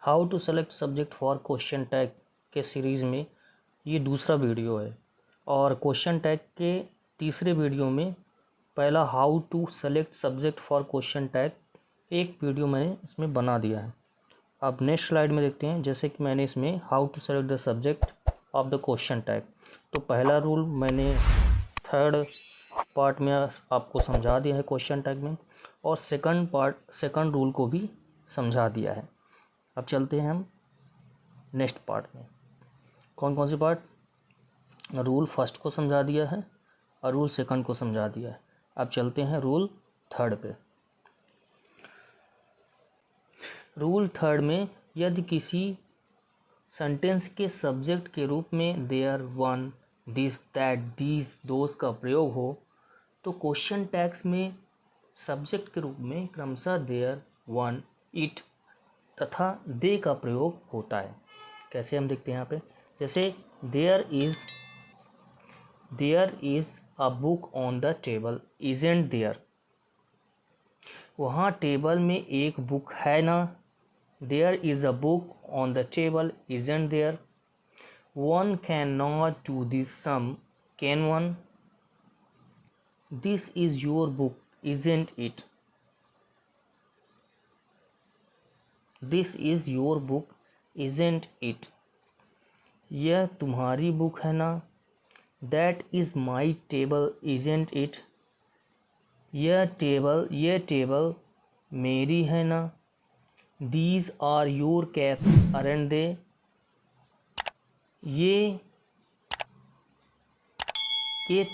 How to select subject for question tag के series में ये दूसरा वीडियो है और क्वेश्चन टैग के तीसरे वीडियो में पहला how to select subject for question tag एक वीडियो मैंने इसमें बना दिया है। अब नेक्स्ट स्लाइड में देखते हैं, जैसे कि मैंने इसमें how to select the subject of the question tag, तो पहला रूल मैंने थर्ड पार्ट में आपको समझा दिया है क्वेश्चन टैग में, और सेकंड रूल को भी समझा दिया है। अब चलते हैं हम नेक्स्ट पार्ट में। कौन कौन सी पार्ट? रूल फर्स्ट को समझा दिया है और रूल सेकंड को समझा दिया है। अब चलते हैं रूल थर्ड पे। रूल थर्ड में यदि किसी सेंटेंस के सब्जेक्ट के रूप में there, one, this, that, these, those का प्रयोग हो तो क्वेश्चन टैग्स में सब्जेक्ट के रूप में क्रमशः देयर, वन, इट तथा दे का प्रयोग होता है। कैसे हम देखते हैं यहाँ पे, जैसे there is a book on the table isn't there, वहाँ टेबल में एक बुक है ना। There is a book on the table isn't there, one can not do this sum, can one, this is your book isn't it, this is your book isn't it, यह तुम्हारी book है ना। That is my table isn't it, यह table मेरी है ना। These are your caps aren't they, ये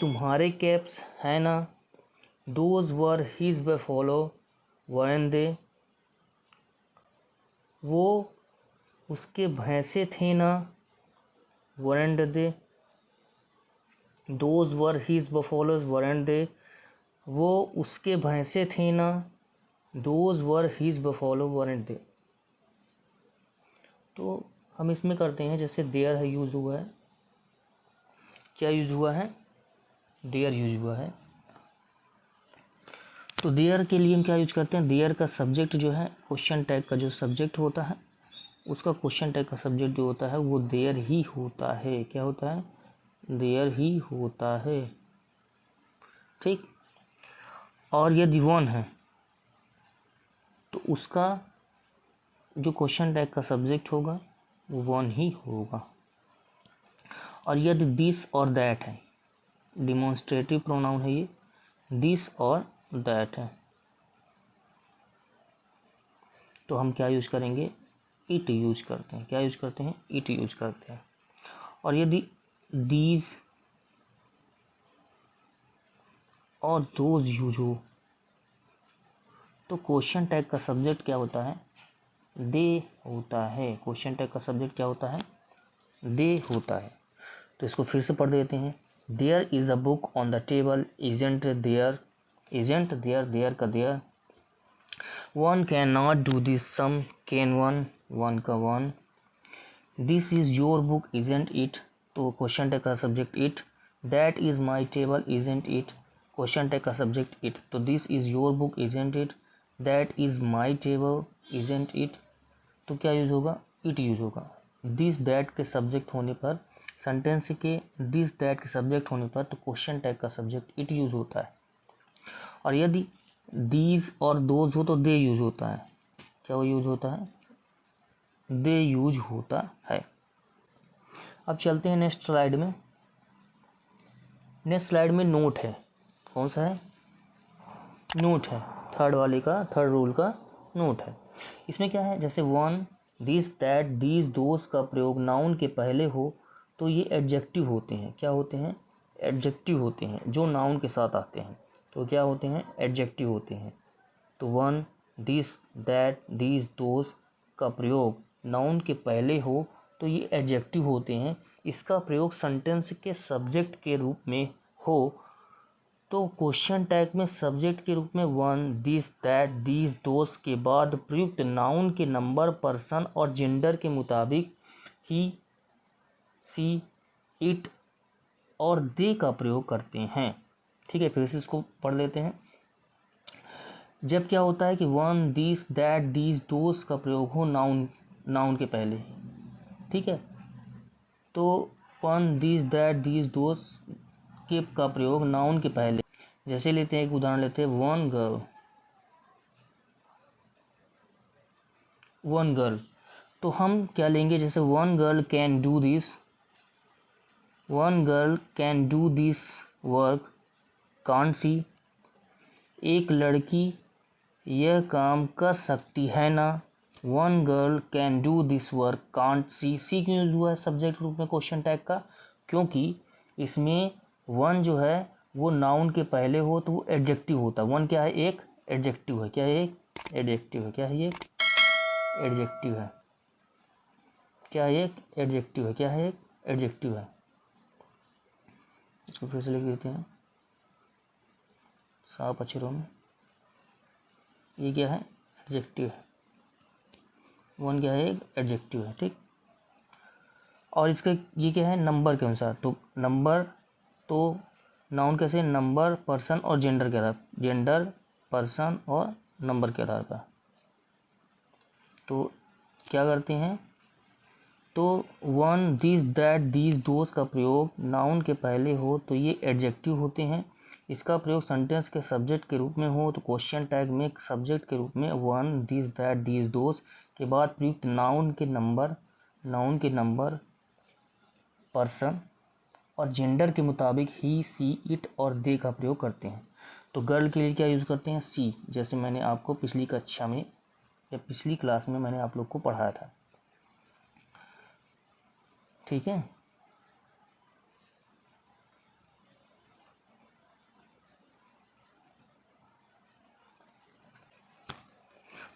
तुम्हारे कैप्स है ना। Those were his buffalo weren't they, वो उसके भैंसे थे ना। weren't they, those were his buffaloes weren't they, वो उसके भैंसे थे ना। those were his buffalo weren't they। तो हम इसमें करते हैं, जैसे देयर है यूज़ हुआ है, क्या यूज़ हुआ है? देयर यूज़ हुआ है। तो देयर के लिए हम क्या यूज करते हैं? देयर का सब्जेक्ट जो है, क्वेश्चन टैग का जो सब्जेक्ट होता है उसका क्वेश्चन टैग का सब्जेक्ट जो होता है वो देयर ही होता है। क्या होता है? देयर ही होता है। ठीक। और यदि वन है तो उसका जो क्वेश्चन टैग का सब्जेक्ट होगा वो वन ही होगा। और यदि दिस और दैट है, डिमॉन्स्ट्रेटिव प्रोनाउन है ये, दिस और दैट है, तो हम क्या यूज करेंगे? इट यूज करते हैं। क्या यूज करते हैं? इट यूज करते हैं। और यदि दीज और दोज यूज हो तो क्वेश्चन टैग का सब्जेक्ट क्या होता है? दे होता है। क्वेश्चन टैग का सब्जेक्ट क्या होता है? दे होता है। तो इसको फिर से पढ़ देते हैं। There is a book on the table isn't there, isn't there, there का there. One can not do this sum, can one, one का one. This is your book isn't it, तो क्वेश्चन टैग का subject it. That is my table isn't it, question tag का subject it. तो this is your book isn't it, that is my table isn't it, तो क्या use होगा? It use होगा। This that के subject होने पर, सेंटेंस के दिस दैट के सब्जेक्ट होने पर तो क्वेश्चन टैग का सब्जेक्ट इट यूज़ होता है। और यदि दीज और दोज हो तो दे यूज होता है। क्या वो यूज होता है? दे यूज होता है। अब चलते हैं नेक्स्ट स्लाइड में। नेक्स्ट स्लाइड में नोट है। कौन सा है? नोट है। थर्ड वाले का, थर्ड रूल का नोट है। इसमें क्या है, जैसे one, this, that, these, those का प्रयोग नाउन के पहले हो तो ये एडजेक्टिव होते हैं। क्या होते हैं? एडजेक्टिव होते हैं, जो नाउन के साथ आते हैं तो क्या होते हैं? एडजेक्टिव होते हैं। तो one, this, that, these, those का प्रयोग नाउन के पहले हो तो ये एडजेक्टिव होते हैं। इसका प्रयोग सेंटेंस के सब्जेक्ट के रूप में हो तो क्वेश्चन टैग में सब्जेक्ट के रूप में one, this, that, these, those के बाद प्रयुक्त नाउन के नंबर, पर्सन और जेंडर के मुताबिक ही, सी, इट और दे का प्रयोग करते हैं। ठीक है, फिर से इसको पढ़ लेते हैं। जब क्या होता है कि one, this, that, these, those का प्रयोग हो नाउन नाउन के पहले, ठीक है। तो वन, दिस, दैट, दिस, दोस के का प्रयोग नाउन के पहले, जैसे लेते हैं एक उदाहरण लेते हैं, वन गर्ल, वन गर्ल, तो हम क्या लेंगे, जैसे one girl can do this, one girl can do this work, can't she, एक लड़की यह काम कर सकती है ना, one girl can do this work, can't she, she क्यों यूज हुआ है सब्जेक्ट रूप में क्वेश्चन टैग का, क्योंकि इसमें वन जो है वो नाउन के पहले हो तो वो एडजेक्टिव होता है। वन क्या है, एक एडजेक्टिव है, क्या है, एक एडजेक्टिव है, क्या है, एक एडजेक्टिव है, क्या है, एक एडजेक्टिव है, क्या है, एक एडजेक्टिव है। इसको फिर से लिख देते हैं साफ अक्षरों में, ये क्या है, एडजेक्टिव है, वन क्या है, एक एडजेक्टिव है, ठीक। और इसका ये क्या है, नंबर के अनुसार, तो नंबर, तो नाउन कैसे, नंबर, पर्सन और जेंडर के आधार, जेंडर, पर्सन और नंबर के आधार पर। तो क्या करते हैं, तो one, this, that, these, those का प्रयोग नाउन के पहले हो तो ये एडजेक्टिव होते हैं। इसका प्रयोग सेंटेंस के सब्जेक्ट के रूप में हो तो क्वेश्चन टैग में सब्जेक्ट के रूप में वन, दिस, दैट, दीज, दोस के बाद प्रयुक्त नाउन के नंबर, पर्सन और जेंडर के मुताबिक ही, सी, इट और दे का प्रयोग करते हैं। तो गर्ल के लिए क्या यूज़ करते हैं, सी, जैसे मैंने आपको पिछली कक्षा में या पिछली क्लास में मैंने आप लोग को पढ़ाया था, ठीक है।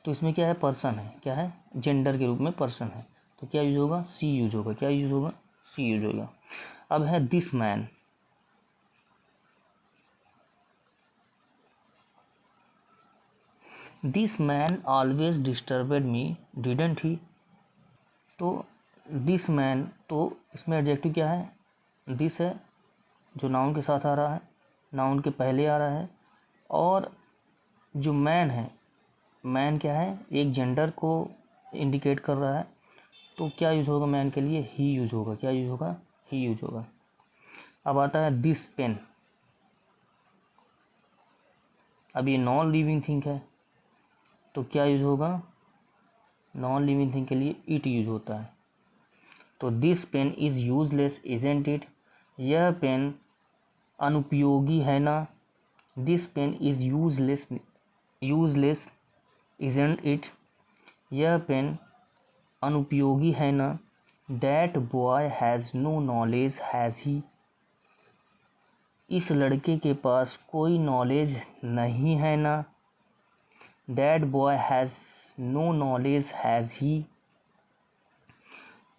तो इसमें क्या है, पर्सन है, क्या है, जेंडर के रूप में पर्सन है, तो क्या यूज होगा, सी यूज होगा, क्या यूज होगा, सी यूज होगा। अब है this man, this man always disturbed me, didn't ही, तो दिस मैन, तो इसमें एडजेक्टिव क्या है, दिस है जो नाउन के साथ आ रहा है, नाउन के पहले आ रहा है, और जो मैन है, मैन क्या है, एक जेंडर को इंडिकेट कर रहा है, तो क्या यूज़ होगा मैन के लिए, ही यूज़ होगा, क्या यूज़ होगा, ही यूज़ होगा। अब आता है दिस पेन, अब ये नॉन लिविंग थिंग है तो क्या यूज़ होगा, नॉन लिविंग थिंग के लिए इट यूज़ होता है। तो this pen is useless isn't it, यह पेन अनुपयोगी है ना, this pen is useless isn't it, यह पेन अनुपयोगी है ना, that boy has no knowledge has he, इस लड़के के पास कोई नॉलेज नहीं है ना, that boy has no knowledge has he,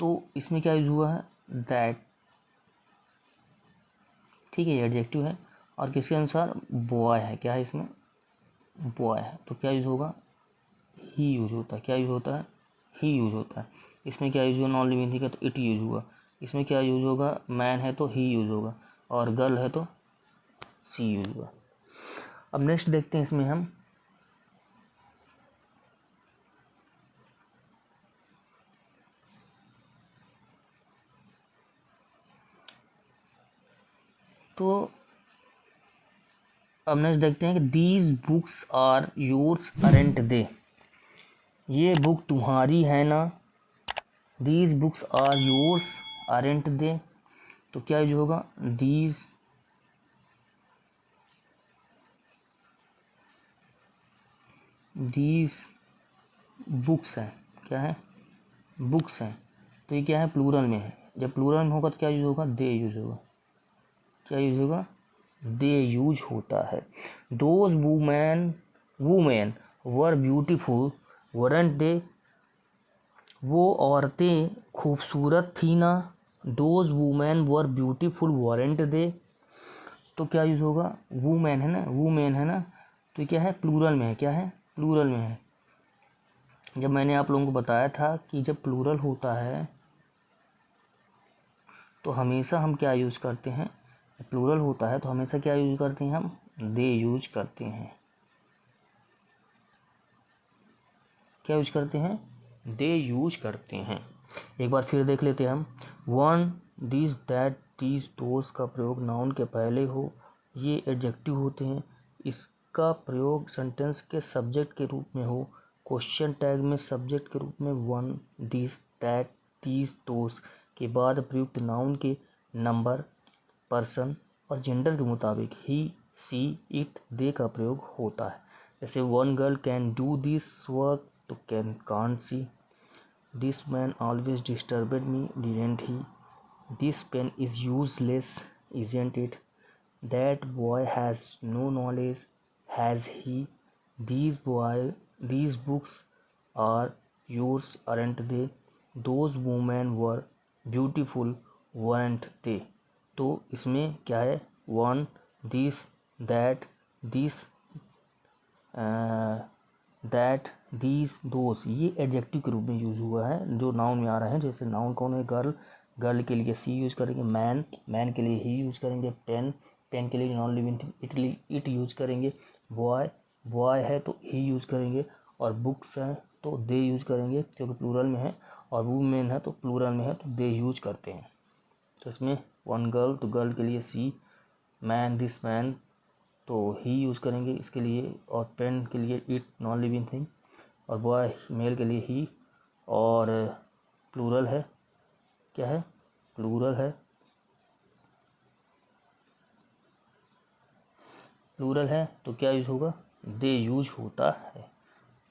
तो इसमें क्या यूज हुआ है, दैट, ठीक है, ये एडजेक्टिव है, और किसके अनुसार, बॉय है, क्या है इसमें, बॉय है, तो क्या यूज होगा, ही यूज होता है, क्या यूज होता है, ही यूज होता है। इसमें क्या यूज हुआ, नॉन लिविंग थिंग है तो इट यूज हुआ, इसमें क्या यूज होगा, मैन है तो ही यूज होगा, और गर्ल है तो सी यूज हुआ। अब नेक्स्ट देखते हैं इसमें हम, तो अब नेक्स्ट देखते हैं कि these books are yours aren't they, ये बुक तुम्हारी है ना, these books are yours aren't they, तो क्या यूज होगा, दीज बुक्स है, क्या है, बुक्स हैं, तो ये क्या है, प्लूरल में है, जब प्लूरल में होगा तो क्या यूज होगा, दे यूज होगा, क्या यूज होगा, दे यूज होता है। Those women were beautiful weren't they, वो औरतें खूबसूरत थी ना, those women were beautiful weren't they, तो क्या यूज होगा, वुमेन है ना, वुमेन है ना, तो क्या है, प्लूरल में है, क्या है, प्लूरल में है। जब मैंने आप लोगों को बताया था कि जब प्लूरल होता है तो हमेशा हम क्या यूज़ करते हैं, प्लूरल होता है तो हमेशा क्या यूज़ करते हैं, हम दे यूज करते हैं, क्या यूज करते हैं, दे यूज करते हैं। एक बार फिर देख लेते हैं हम। One, this, that, these, those का प्रयोग नाउन के पहले हो, ये एडजेक्टिव होते हैं। इसका प्रयोग सेंटेंस के सब्जेक्ट के रूप में हो। क्वेश्चन टैग में सब्जेक्ट के रूप में वन, दिस, दैट, दीज, दोस के बाद प्रयुक्त नाउन के नंबर, पर्सन और जेंडर के मुताबिक ही, सी, इट, दे का प्रयोग होता है। जैसे one girl can do this work, तो can can't she. This man always disturbed me, didn't he. This pen is useless, isn't it. That boy has no knowledge, has he. these books are yours, aren't they? those women were beautiful, weren't they? तो इसमें क्या है, one, this, that, this, that, these, those, ये adjective के रूप में use हुआ है जो नाउन में आ रहे हैं। जैसे नाउन कौन है, गर्ल, गर्ल के लिए सी यूज़ करेंगे। मैन, मैन के लिए ही यूज़ करेंगे। पेन, पेन के लिए non living thing it use करेंगे। बॉय, बॉय है तो ही यूज़ करेंगे। और बुक्स हैं तो दे यूज़ करेंगे क्योंकि प्लूरल में है। और वुमेन है तो प्लूरल में है तो दे यूज़ करते हैं। तो इसमें वन गर्ल तो गर्ल के लिए सी, मैन, दिस मैन तो ही यूज़ करेंगे इसके लिए। और पेन के लिए इट, नॉन लिविंग थिंग। और बॉय, मेल के लिए ही। और प्लूरल है, क्या है, प्लूरल है, प्लूरल है तो क्या यूज़ होगा, दे यूज होता है।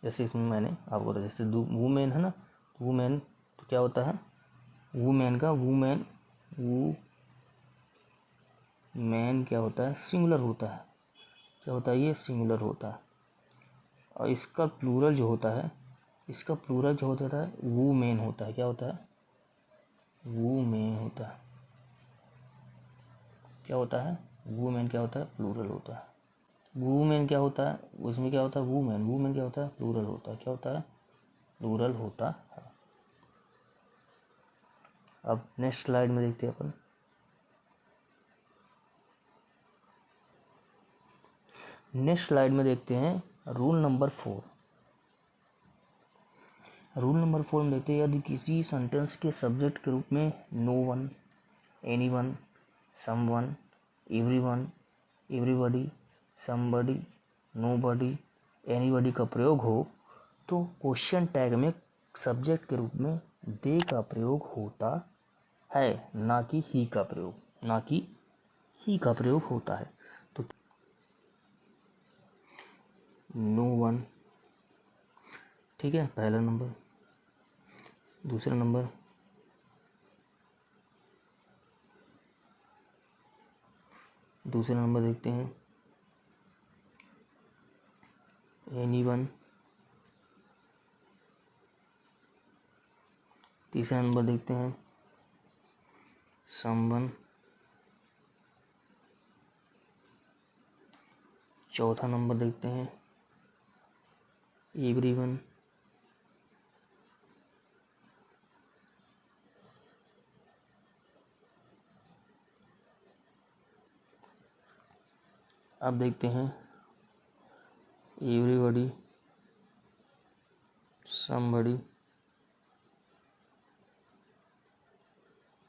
जैसे इसमें मैंने आपको बताया, जैसे वुमेन है ना, वुमेन तो क्या होता है, वुमेन का वुमेन, वू मैन क्या होता है, सिंगुलर होता है। क्या होता है, ये सिंगुलर होता है। और इसका प्लूरल जो होता है, इसका प्लूरल जो होता है वुमेन होता है। क्या होता है, वुमेन होता है। क्या होता है, वुमेन क्या होता है, प्लूरल होता है। वुमेन क्या होता है, उसमें क्या होता है, वुमेन, वुमेन क्या होता है, प्लूरल होता है। क्या होता है, प्लूरल होता है। अब नेक्स्ट स्लाइड में देखते हैं अपन। नेक्स्ट स्लाइड में देखते हैं रूल नंबर 4। रूल नंबर 4 में देखते हैं, यदि किसी सेंटेंस के सब्जेक्ट के रूप में no one, anyone, someone, everyone, everybody, somebody, nobody, anybody का प्रयोग हो तो क्वेश्चन टैग में सब्जेक्ट के रूप में दे का प्रयोग होता है, ना कि ही का प्रयोग, ना कि ही का प्रयोग होता है। तो नो वन, ठीक है, पहला नंबर। दूसरा नंबर, दूसरा नंबर देखते हैं एनी वन। तीसरा नंबर देखते हैं समवन। चौथा नंबर देखते हैं एवरीवन। अब देखते हैं एवरीबडी, समबडी,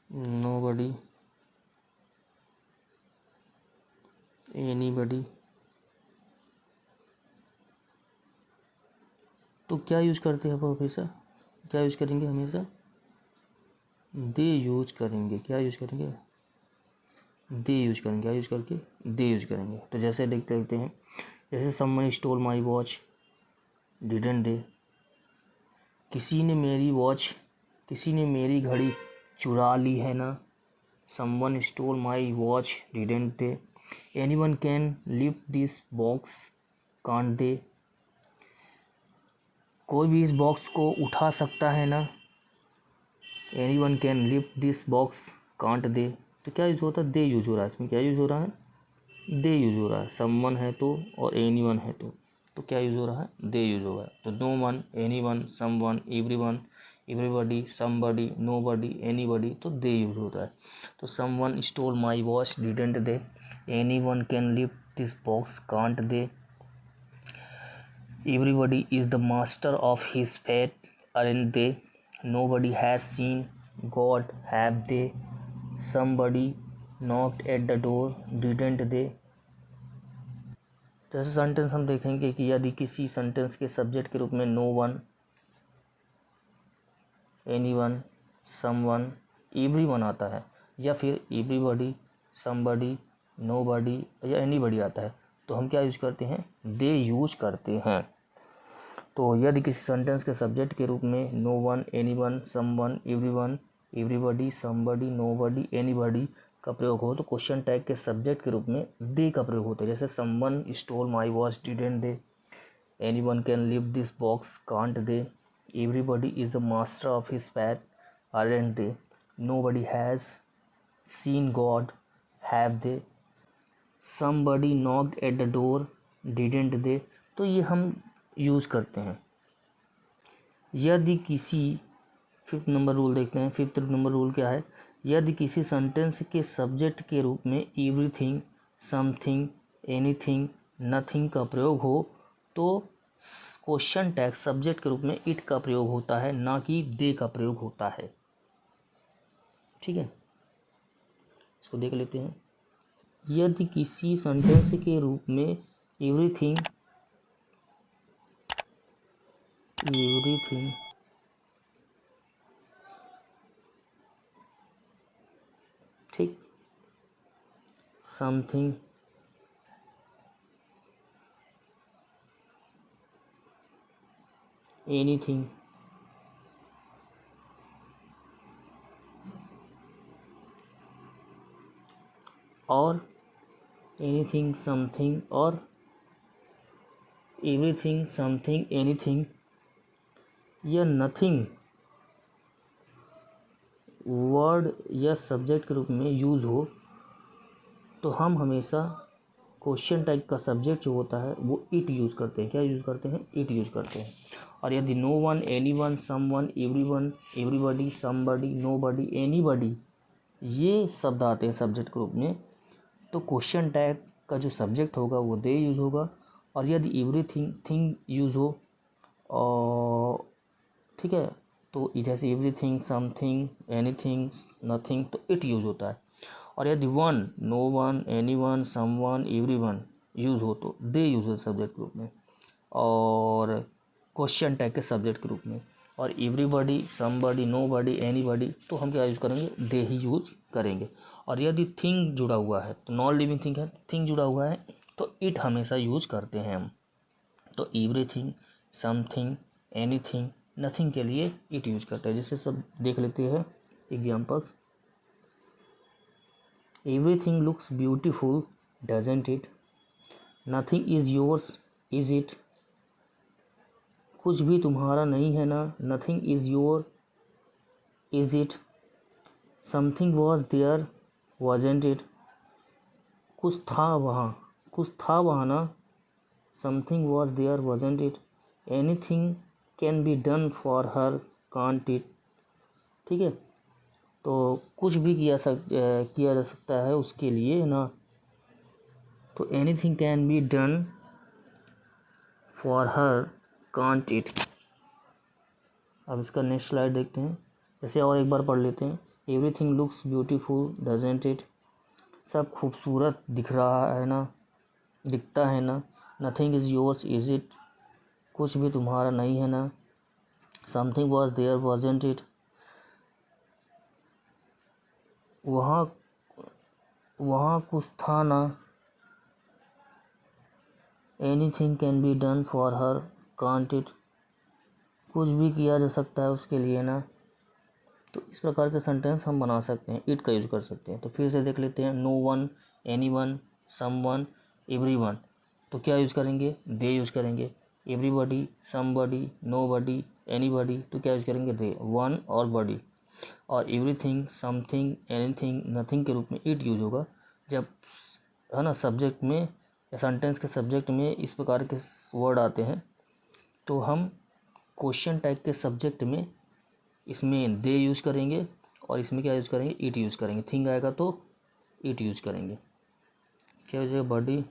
नोबडी, एनीबडी। तो क्या यूज करते हैं आप हमेशा, क्या यूज करेंगे, हमेशा दे यूज करेंगे। क्या यूज करेंगे, दे यूज करेंगे। क्या यूज करके, दे यूज करेंगे। तो जैसे देखते देखते हैं, जैसे someone stole my watch, didn't दे। किसी ने मेरी वॉच, किसी ने मेरी घड़ी चुरा ली है ना। Someone stole my watch, didn't they. Anyone can lift this box, can't दे। कोई भी इस बॉक्स को उठा सकता है ना। Anyone can lift this box, can't दे। तो क्या यूज होता है, दे यूज हो रहा है। इसमें क्या यूज हो रहा है, दे यूज हो रहा है। समवन है तो और एनीवन है तो क्या यूज हो रहा है, दे यूज हो रहा है। तो no one, anyone, someone, everyone, everybody, somebody, nobody, anybody, तो दे यूज होता है। तो someone stole my watch, didn't they. Anyone can lift this box, can't they. Everybody is the master of his fate, aren't they, nobody has seen God, have they, somebody knocked at the door, didn't they। जैसे sentence हम देखेंगे कि यदि किसी sentence के subject के रूप में no one, anyone, someone, every one आता है, या फिर एवरीबडी, समबडी, नोबडी या एनीबडी आता है, तो हम क्या यूज करते हैं, दे यूज करते हैं। तो यदि किसी सेंटेंस के सब्जेक्ट के रूप में no one, anyone, someone, everyone, everybody, somebody, nobody, anybody का प्रयोग हो तो क्वेश्चन टैग के सब्जेक्ट के रूप में दे का प्रयोग होता है। जैसे someone stole my watch, didn't they, anyone can lift this box, can't they, everybody is the master of his path, aren't they, nobody has seen God, have they, somebody knocked at the door, didn't they. तो ये हम use करते हैं। यदि किसी fifth number rule देखते हैं, fifth number rule क्या है, यदि किसी सेंटेंस के सब्जेक्ट के रूप में एवरीथिंग, समथिंग, एनीथिंग, नथिंग का प्रयोग हो तो क्वेश्चन टैग सब्जेक्ट के रूप में इट का प्रयोग होता है, ना कि दे का प्रयोग होता है। ठीक है, इसको देख लेते हैं। यदि किसी सेंटेंस के रूप में एवरीथिंग, ठीक, समथिंग, एनीथिंग, और एनीथिंग, समथिंग और एवरीथिंग, समथिंग, एनीथिंग या नथिंग वर्ड या सब्जेक्ट के रूप में यूज़ हो तो हम हमेशा क्वेश्चन टाइप का सब्जेक्ट जो होता है वो इट यूज़ करते हैं। क्या यूज़ करते हैं, इट यूज़ करते हैं। और यदि no one, anyone, someone, everyone, everybody, somebody, nobody, anybody ये शब्द आते हैं सब्जेक्ट के रूप में, तो क्वेश्चन टैग का जो सब्जेक्ट होगा वो दे यूज़ होगा। और यदि एवरीथिंग, थिंग यूज़ हो और ठीक है, तो जैसे एवरीथिंग, समथिंग, एनीथिंग, नथिंग, तो इट यूज़ होता है। और यदि one, no one, anyone, someone, everyone use हो तो दे यूज़ हो सब्जेक्ट के रूप में और क्वेश्चन टैग के सब्जेक्ट के रूप में। और एवरीबडी, समबडी, नोबडी, एनीबडी तो हम क्या यूज़ करेंगे, दे ही यूज करेंगे। और यदि थिंग जुड़ा हुआ है तो नॉन लिविंग थिंग है, थिंग जुड़ा हुआ है तो इट हमेशा यूज करते हैं हम। तो एवरीथिंग, समथिंग, एनीथिंग, नथिंग के लिए इट यूज करते हैं। जैसे सब देख लेते हैं examples. Everything looks beautiful, doesn't it, nothing is yours, is it, कुछ भी तुम्हारा नहीं है ना, nothing is your, is it, something was there, wasn't it, कुछ था वहाँ ना, something was there, wasn't it, anything can be done for her, can't it. ठीक है, तो कुछ भी किया जा सकता है उसके लिए ना, तो anything can be done for her, can't it. अब इसका नेक्स्ट स्लाइड देखते हैं। जैसे और एक बार पढ़ लेते हैं। Everything looks beautiful, doesn't it, सब खूबसूरत दिख रहा है ना, दिखता है ना। Nothing is yours, is it, कुछ भी तुम्हारा नहीं है ना। Something was there, wasn't it, वहाँ कुछ था ना। Anything can be done for her, can't it, कुछ भी किया जा सकता है उसके लिए ना। तो इस प्रकार के सेंटेंस हम बना सकते हैं, इट का यूज़ कर सकते हैं। तो फिर से देख लेते हैं। No one, anyone, someone, every one, तो क्या यूज़ करेंगे, दे यूज़ करेंगे। एवरीबडी, समबडी, नोबडी, एनीबडी, तो क्या यूज़ करेंगे, दे, वन और बडी। और एवरीथिंग, समथिंग, एनीथिंग, नथिंग के रूप में इट यूज होगा जब है ना सब्जेक्ट में या सेंटेंस के सब्जेक्ट में इस प्रकार के वर्ड आते हैं, तो हम क्वेश्चन टाइप के सब्जेक्ट में इसमें दे यूज़ करेंगे और इसमें क्या यूज़ करेंगे, इट यूज़ करेंगे। थिंग आएगा तो इट यूज़ करेंगे। क्या हो जाएगा,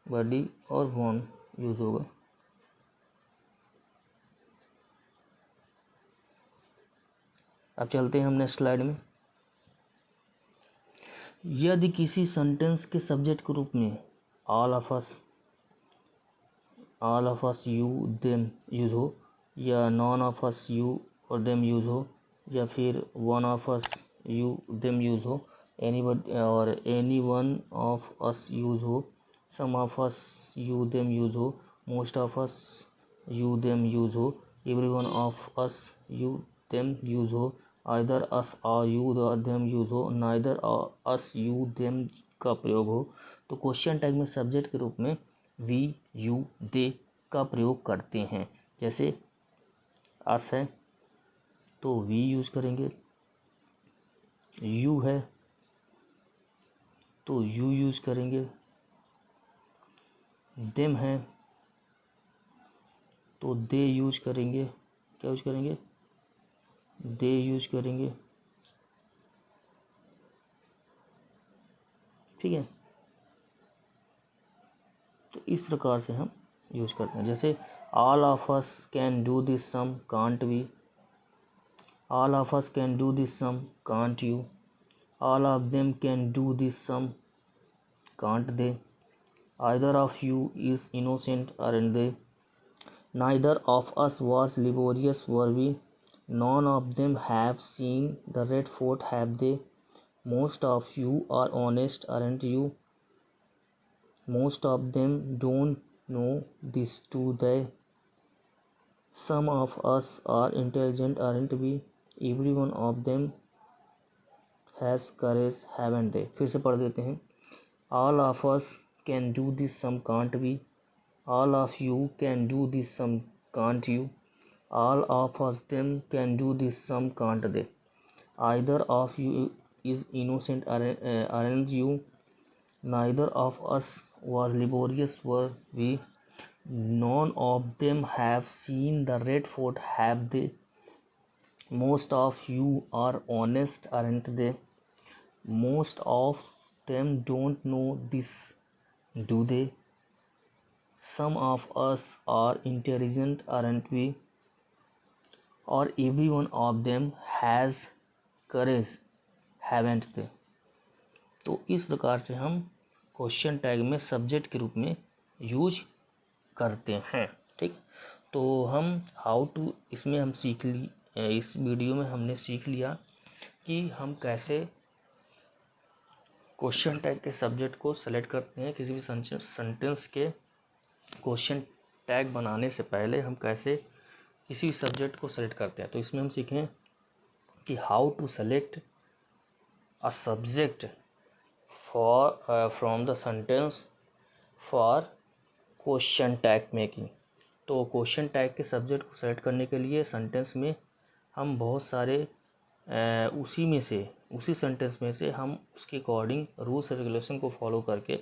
बडी और वन यूज़ होगा। अब चलते हैं हम नेक्स्ट स्लाइड में। यदि किसी सेंटेंस के सब्जेक्ट के रूप में all of us you them use हो, या नॉन ऑफ अस यू और देम यूज़ हो, या फिर one of us you them use हो, any one of us use हो, some of us you them use हो, most of us you them use हो, every one of us you them use हो, either us और you them use हो, neither us you them का प्रयोग हो। तो क्वेश्चन टैग में सब्जेक्ट के रूप में वी, यू, दे का प्रयोग करते हैं। जैसे अस है तो वी यूज़ करेंगे, यू है तो यू यूज़ करेंगे, देम है तो दे यूज़ करेंगे, क्या यूज़ करेंगे, दे यूज़ करेंगे। ठीक है, तो इस प्रकार से हम यूज़ करते हैं। जैसे all of us can do this sum can't we, all of us can do this sum can't you, all of them can do this sum can't they, either of you is innocent aren't they, neither of us was laborious were we, none of them have seen the red fort have they, most of you are honest aren't you, most of them don't know this do they, some of us are intelligent aren't we, every one of them has courage haven't they। फिर से पढ़ देते हैं। all of us can do this some can't we, all of you can do this some can't you, all of us them can do this some can't they, either of you is innocent aren't you, neither of us was laborious were we, none of them have seen the red fort have they, most of you are honest aren't they, most of them don't know this do they, some of us are intelligent aren't we, or every one of them has courage haven't they। तो इस प्रकार से हम question tag में subject के रूप में use करते हैं। ठीक, तो हम हाउ टू, इसमें हम इस वीडियो में हमने सीख लिया कि हम कैसे क्वेश्चन टैग के सब्जेक्ट को सेलेक्ट करते हैं। किसी भी सेंटेंस के क्वेश्चन टैग बनाने से पहले हम कैसे किसी भी सब्जेक्ट को सेलेक्ट करते हैं। तो इसमें हम सीखें कि how to select a subject for from the sentence for question tag making. तो क्वेश्चन टैग के सब्जेक्ट को सेलेक्ट करने के लिए सेंटेंस में हम बहुत सारे उसी सेंटेंस में से हम उसके अकॉर्डिंग रूल्स रेगुलेशन को फॉलो करके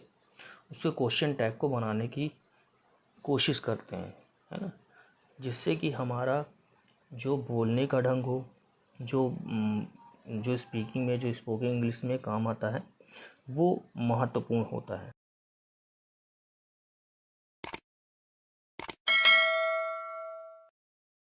उसके क्वेश्चन टैग को बनाने की कोशिश करते हैं, है ना, जिससे कि हमारा जो बोलने का ढंग हो, जो स्पीकिंग में, जो स्पोकन इंग्लिश में काम आता है, वो महत्वपूर्ण होता है।